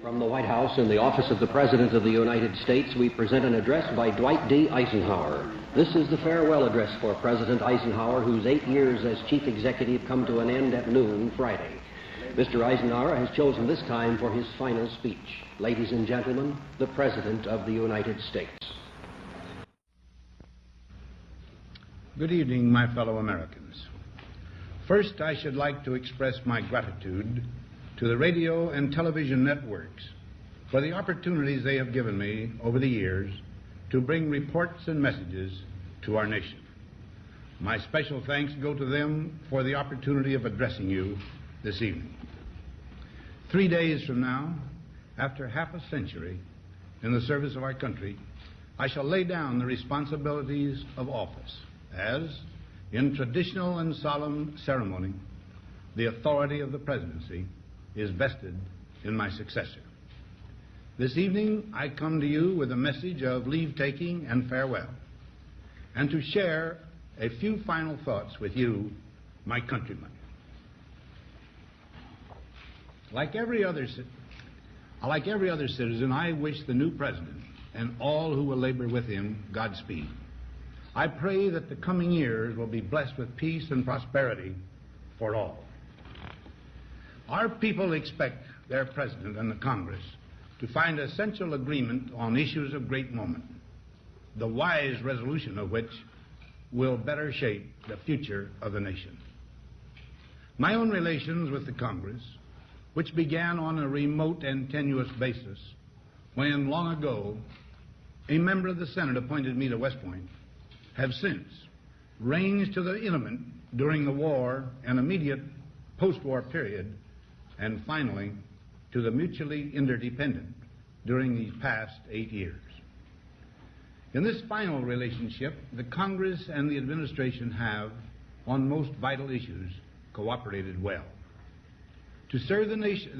From the White House in the office of the President of the United States, we present an address by Dwight D. Eisenhower. This is the farewell address for President Eisenhower, whose 8 years as chief executive come to an end at noon Friday. Mr. Eisenhower has chosen this time for his final speech. Ladies and gentlemen, the President of the United States. Good evening, my fellow Americans. First, I should like to express my gratitude to the radio and television networks for the opportunities they have given me over the years to bring reports and messages to our nation. My special thanks go to them for the opportunity of addressing you this evening. 3 days from now, after half a century in the service of our country, I shall lay down the responsibilities of office as, in traditional and solemn ceremony, the authority of the presidency is vested in my successor. This evening, I come to you with a message of leave-taking and farewell, and to share a few final thoughts with you, my countrymen. Like every other citizen, I wish the new president and all who will labor with him Godspeed. I pray that the coming years will be blessed with peace and prosperity for all. Our people expect their president and the Congress to find essential agreement on issues of great moment, the wise resolution of which will better shape the future of the nation. My own relations with the Congress, which began on a remote and tenuous basis when, long ago, a member of the Senate appointed me to West Point, have since ranged to the intimate during the war and immediate post-war period, and finally to the mutually interdependent during these past 8 years. In this final relationship, the Congress and the administration have, on most vital issues, cooperated well to serve the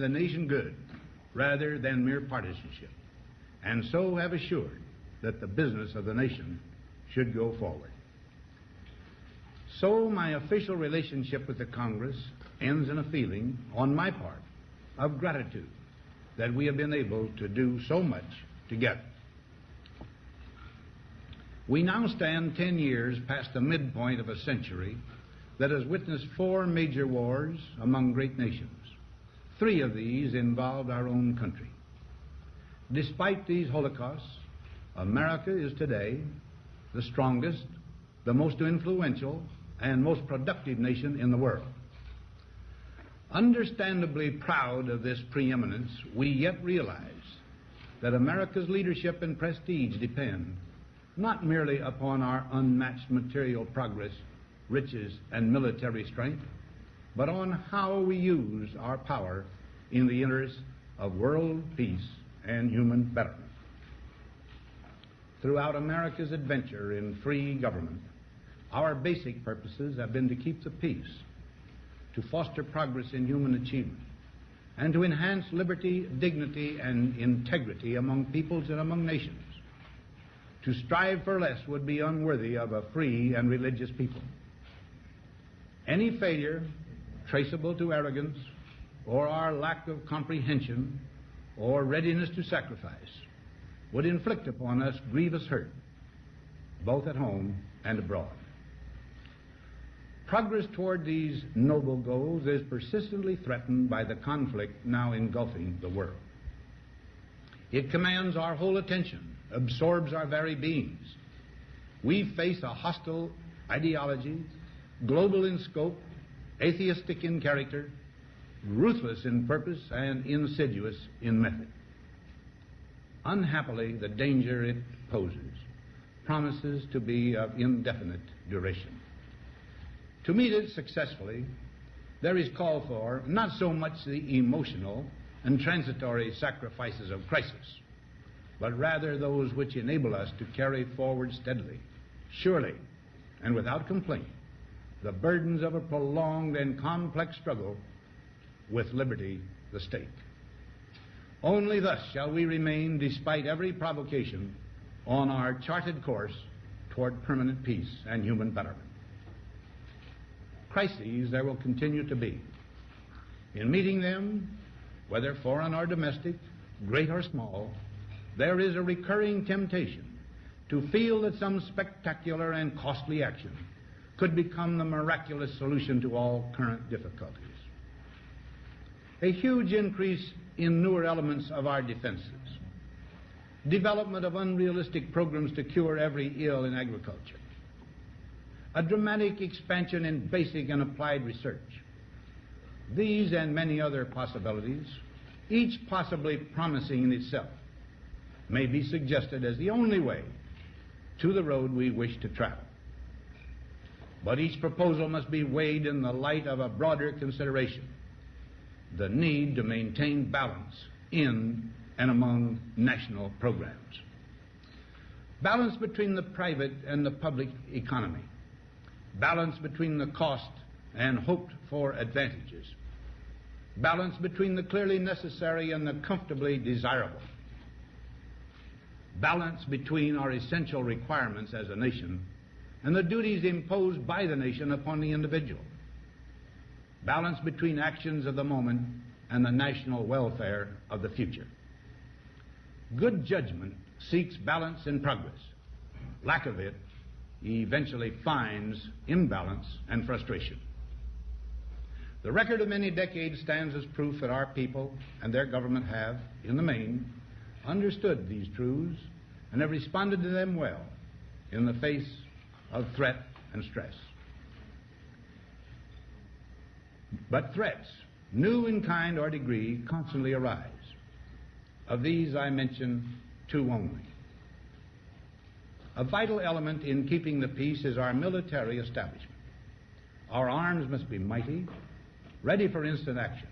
nation good rather than mere partisanship, and so have assured that the business of the nation should go forward. So my official relationship with the Congress ends in a feeling, on my part, of gratitude that we have been able to do so much together. We now stand 10 years past the midpoint of a century that has witnessed 4 major wars among great nations. 3 of these involved our own country. Despite these holocausts, America is today the strongest, the most influential, and most productive nation in the world. Understandably proud of this preeminence, we yet realize that America's leadership and prestige depend not merely upon our unmatched material progress, riches, and military strength, but on how we use our power in the interest of world peace and human betterment. Throughout America's adventure in free government, our basic purposes have been to keep the peace, to foster progress in human achievement, and to enhance liberty, dignity, and integrity among peoples and among nations. To strive for less would be unworthy of a free and religious people. Any failure traceable to arrogance or our lack of comprehension or readiness to sacrifice would inflict upon us grievous hurt, both at home and abroad. Progress toward these noble goals is persistently threatened by the conflict now engulfing the world. It commands our whole attention, absorbs our very beings. We face a hostile ideology, global in scope, atheistic in character, ruthless in purpose, and insidious in method. Unhappily, the danger it poses promises to be of indefinite duration. To meet it successfully, there is call for not so much the emotional and transitory sacrifices of crisis, but rather those which enable us to carry forward steadily, surely, and without complaint, the burdens of a prolonged and complex struggle with liberty, the stake. Only thus shall we remain, despite every provocation, on our charted course toward permanent peace and human betterment. Crises there will continue to be. In meeting them, whether foreign or domestic, great or small, there is a recurring temptation to feel that some spectacular and costly action could become the miraculous solution to all current difficulties. A huge increase in newer elements of our defenses, development of unrealistic programs to cure every ill in agriculture, a dramatic expansion in basic and applied research. These and many other possibilities, each possibly promising in itself, may be suggested as the only way to the road we wish to travel. But each proposal must be weighed in the light of a broader consideration, the need to maintain balance in and among national programs. Balance between the private and the public economy. Balance between the cost and hoped-for advantages. Balance between the clearly necessary and the comfortably desirable. Balance between our essential requirements as a nation and the duties imposed by the nation upon the individual. Balance between actions of the moment and the national welfare of the future. Good judgment seeks balance in progress. Lack of it eventually finds imbalance and frustration. The record of many decades stands as proof that our people and their government have, in the main, understood these truths and have responded to them well in the face of threat and stress. But threats, new in kind or degree, constantly arise. Of these I mention two only. A vital element in keeping the peace is our military establishment. Our arms must be mighty, ready for instant action,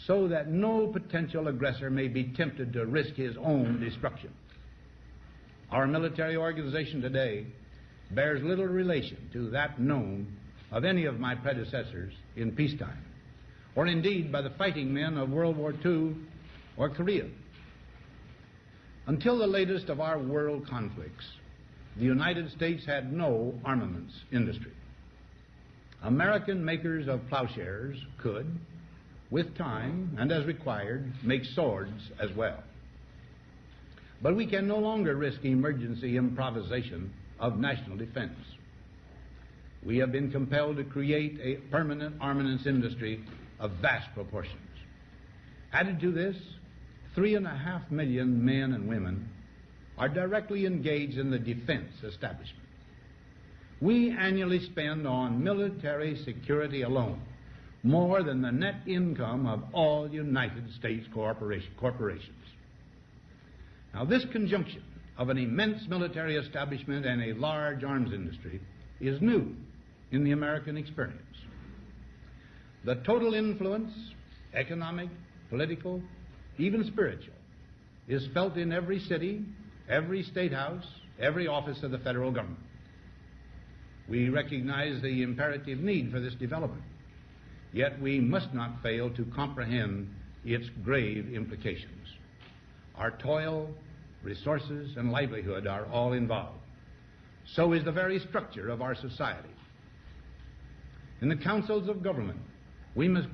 so that no potential aggressor may be tempted to risk his own destruction. Our military organization today bears little relation to that known of any of my predecessors in peacetime, or indeed by the fighting men of World War II or Korea. Until the latest of our world conflicts, the United States had no armaments industry. American makers of plowshares could, with time and as required, make swords as well. But we can no longer risk emergency improvisation of national defense. We have been compelled to create a permanent armaments industry of vast proportions. Added to this, 3.5 million men and women are directly engaged in the defense establishment. We annually spend on military security alone more than the net income of all United States corporations. Now, this conjunction of an immense military establishment and a large arms industry is new in the American experience. The total influence, economic, political, even spiritual, is felt in every city, every state house, every office of the federal government. We recognize the imperative need for this development, yet we must not fail to comprehend its grave implications. Our toil, resources, and livelihood are all involved. So is the very structure of our society. In the councils of government, we must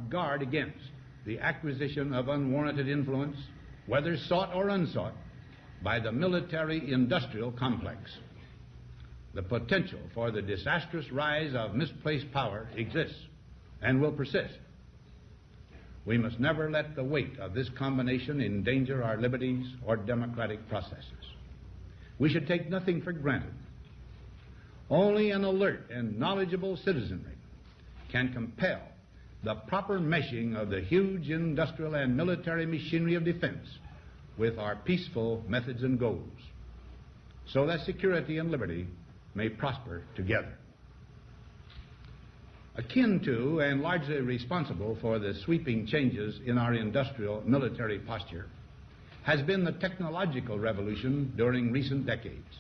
guard against the acquisition of unwarranted influence, whether sought or unsought, by the military-industrial complex. The potential for the disastrous rise of misplaced power exists and will persist. We must never let the weight of this combination endanger our liberties or democratic processes. We should take nothing for granted. Only an alert and knowledgeable citizenry can compel the proper meshing of the huge industrial and military machinery of defense with our peaceful methods and goals, so that security and liberty may prosper together. Akin to and largely responsible for the sweeping changes in our industrial military posture has been the technological revolution during recent decades.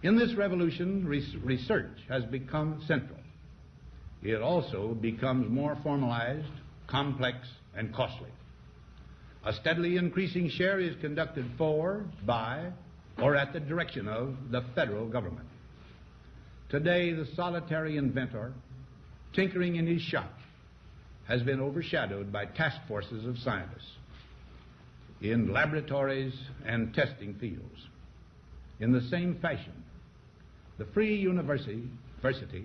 In this revolution, research has become central. It also becomes more formalized, complex, and costly. A steadily increasing share is conducted for, by, or at the direction of the federal government. Today, the solitary inventor, tinkering in his shop, has been overshadowed by task forces of scientists. in laboratories and testing fields. In the same fashion, the free university,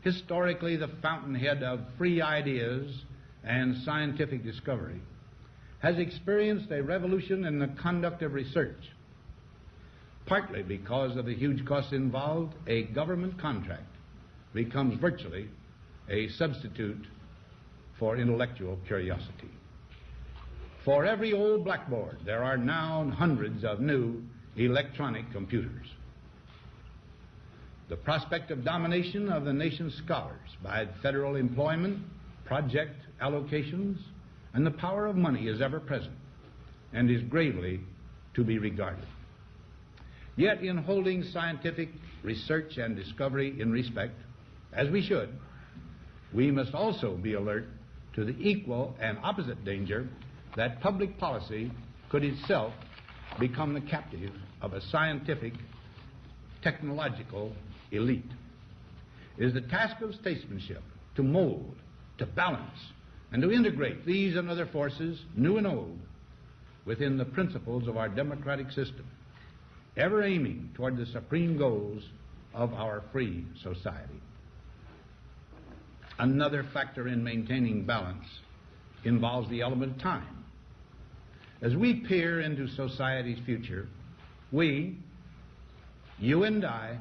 historically the fountainhead of free ideas and scientific discovery, has experienced a revolution in the conduct of research. Partly because of the huge costs involved, a government contract becomes virtually a substitute for intellectual curiosity. For every old blackboard, there are now hundreds of new electronic computers. The prospect of domination of the nation's scholars by federal employment, project allocations, and the power of money is ever present and is gravely to be regarded. Yet in holding scientific research and discovery in respect, as we should, we must also be alert to the equal and opposite danger that public policy could itself become the captive of a scientific, technological elite. It is the task of statesmanship to mold, to balance, and to integrate these and other forces, new and old, within the principles of our democratic system, ever aiming toward the supreme goals of our free society. Another factor in maintaining balance involves the element of time. As we peer into society's future, we, you and I,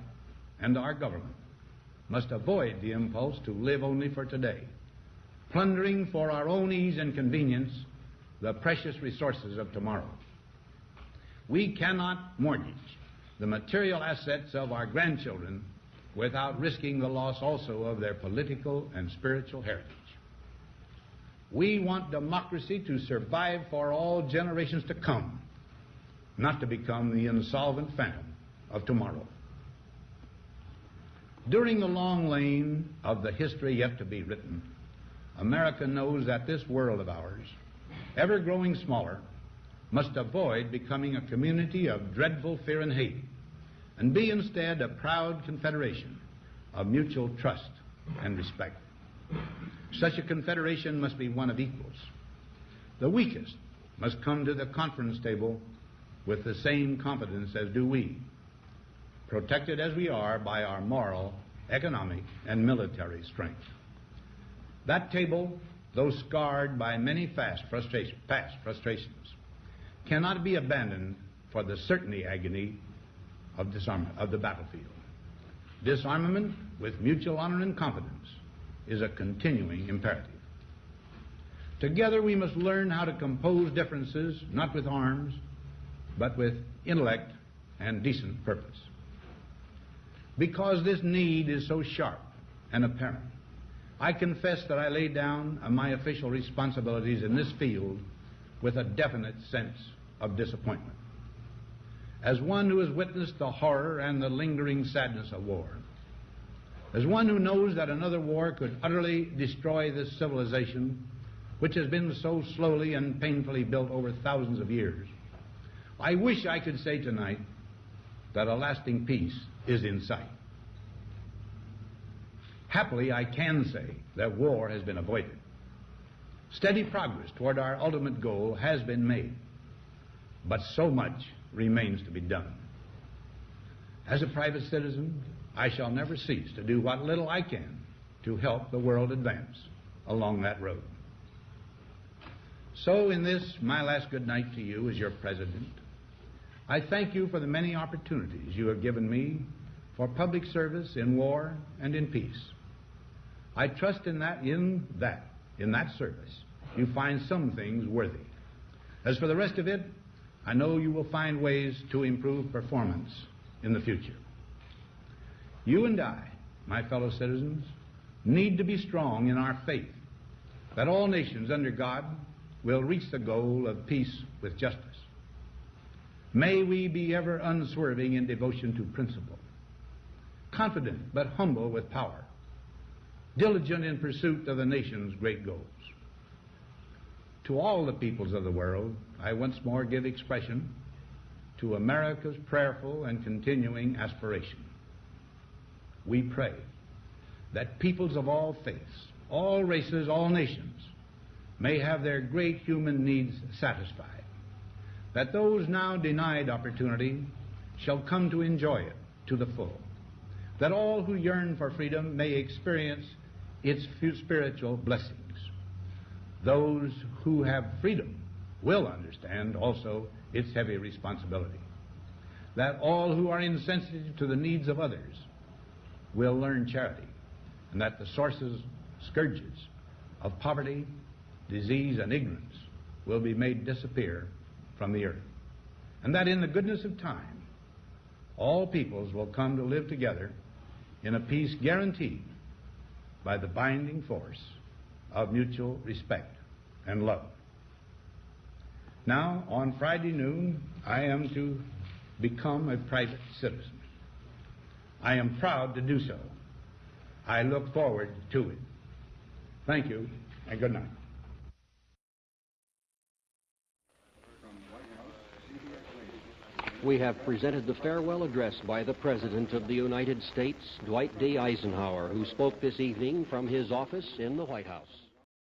and our government must avoid the impulse to live only for today, plundering for our own ease and convenience the precious resources of tomorrow. We cannot mortgage the material assets of our grandchildren without risking the loss also of their political and spiritual heritage. We want democracy to survive for all generations to come, not to become the insolvent phantom of tomorrow. During the long lane of the history yet to be written, America knows that this world of ours, ever growing smaller, must avoid becoming a community of dreadful fear and hate, and be instead a proud confederation of mutual trust and respect. Such a confederation must be one of equals. The weakest must come to the conference table with the same confidence as do we, protected as we are by our moral, economic, and military strength. That table, though scarred by many past frustrations, cannot be abandoned for the certainty agony of disarmament of the battlefield. Disarmament with mutual honor and confidence is a continuing imperative. Together we must learn how to compose differences, not with arms, but with intellect and decent purpose. Because this need is so sharp and apparent, I confess that I lay down my official responsibilities in this field with a definite sense of disappointment. As one who has witnessed the horror and the lingering sadness of war, as one who knows that another war could utterly destroy this civilization, which has been so slowly and painfully built over thousands of years, I wish I could say tonight that a lasting peace is in sight. Happily, I can say that war has been avoided. Steady progress toward our ultimate goal has been made, but so much remains to be done. As a private citizen, I shall never cease to do what little I can to help the world advance along that road. So in this, my last good night to you as your president, I thank you for the many opportunities you have given me for public service in war and in peace. I trust in that service, you find some things worthy. As for the rest of it, I know you will find ways to improve performance in the future. You and I, my fellow citizens, need to be strong in our faith that all nations under God will reach the goal of peace with justice. May we be ever unswerving in devotion to principle, confident but humble with power, diligent in pursuit of the nation's great goals. To all the peoples of the world, I once more give expression to America's prayerful and continuing aspiration. We pray that peoples of all faiths, all races, all nations may have their great human needs satisfied that those now denied opportunity shall come to enjoy it to the full, that all who yearn for freedom may experience its spiritual blessings. Those who have freedom will understand also its heavy responsibility, that all who are insensitive to the needs of others will learn charity, and that the sources, scourges of poverty, disease, and ignorance will be made disappear from the earth, and that in the goodness of time all peoples will come to live together in a peace guaranteed by the binding force of mutual respect and love. Now, on Friday noon, I am to become a private citizen. I am proud to do so. I look forward to it. Thank you, and good night. We have presented the farewell address by the President of the United States, Dwight D. Eisenhower, who spoke this evening from his office in the White House.